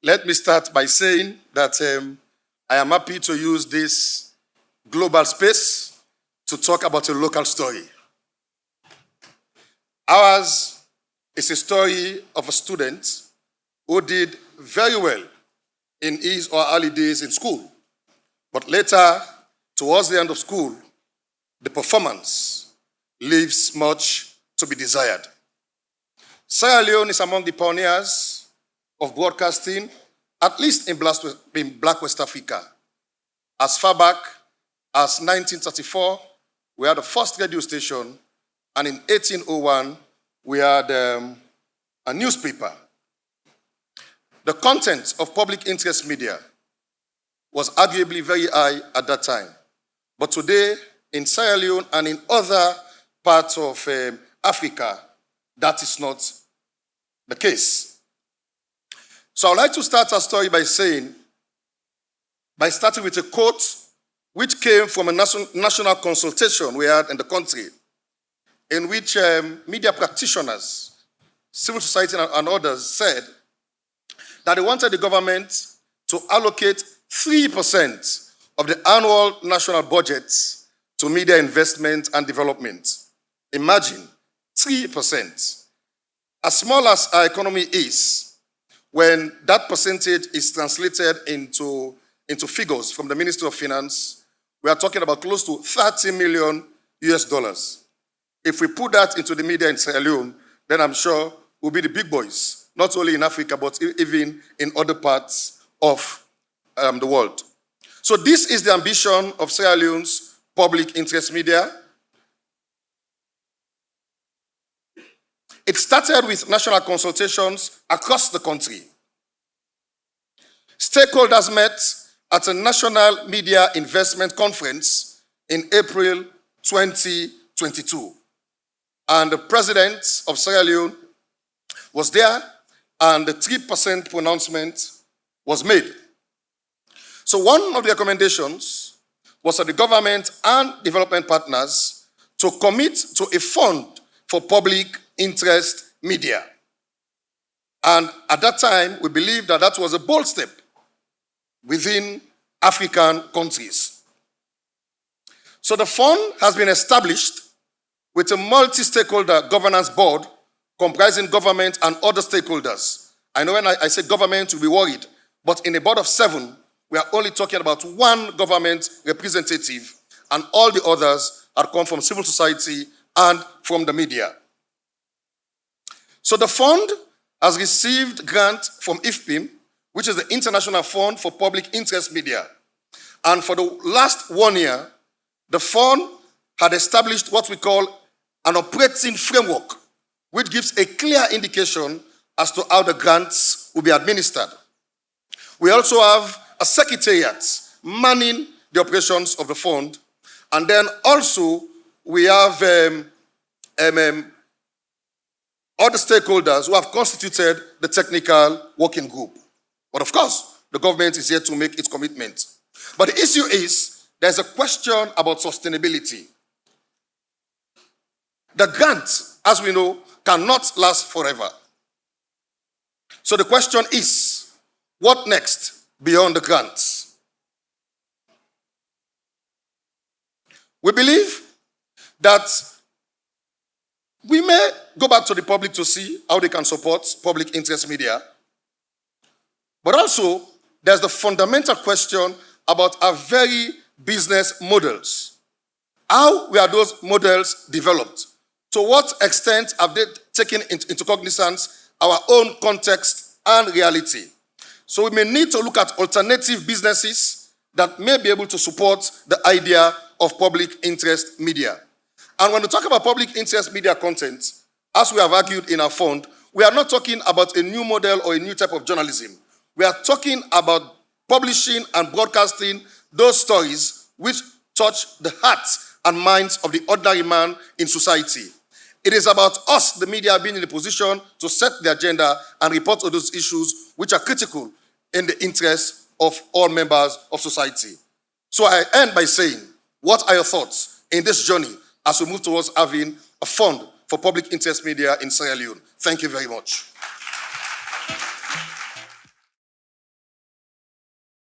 let me start by saying that I am happy to use this global space to talk about a local story. Ours is a story of a student who did very well in his or her early days in school. But later, towards the end of school, the performance leaves much to be desired. Sierra Leone is among the pioneers of broadcasting, at least in Black West Africa. As far back as 1934, we had the first radio station, and in 1801, we had a newspaper. The content of public interest media was arguably very high at that time. But today, in Sierra Leone and in other parts of Africa, that is not the case. So I'd like to start our story by starting with a quote which came from a national consultation we had in the country, in which media practitioners, civil society and others said that they wanted the government to allocate 3% of the annual national budgets to media investment and development. Imagine, 3%. As small as our economy is, when that percentage is translated into figures from the Ministry of Finance, we are talking about close to 30 million US dollars. If we put that into the media in Sierra Leone, then I'm sure we'll be the big boys, not only in Africa, but even in other parts of the world. So this is the ambition of Sierra Leone's public interest media. It started with national consultations across the country. Stakeholders met at a national media investment conference in April 2022. And the president of Sierra Leone was there, and the 3% pronouncement was made. So one of the recommendations was for the government and development partners to commit to a fund for public interest media. And at that time, we believed that that was a bold step within African countries. So the fund has been established with a multi-stakeholder governance board comprising government and other stakeholders. I know when I say government, you'll be worried, but in a board of 7, we are only talking about one government representative, and all the others are come from civil society and from the media. So the fund has received grant from IFPIM, which is the International Fund for Public Interest Media. And for the last 1 year, the fund had established what we call an operating framework, which gives a clear indication as to how the grants will be administered. We also have a secretariat manning the operations of the fund, and then also we have other stakeholders who have constituted the technical working group. But of course, the government is here to make its commitment. But the issue is, there's a question about sustainability. The grant, as we know, cannot last forever. So the question is, what next beyond the grants? We believe that we may go back to the public to see how they can support public interest media. But also, there's the fundamental question about our very business models. How were those models developed? To what extent have they taken into cognizance our own context and reality? So we may need to look at alternative businesses that may be able to support the idea of public interest media. And when we talk about public interest media content, as we have argued in our fund, we are not talking about a new model or a new type of journalism. We are talking about publishing and broadcasting those stories which touch the hearts and minds of the ordinary man in society. It is about us, the media, being in a position to set the agenda and report on those issues which are critical in the interest of all members of society. So I end by saying, what are your thoughts in this journey as we move towards having a fund for public interest media in Sierra Leone? Thank you very much.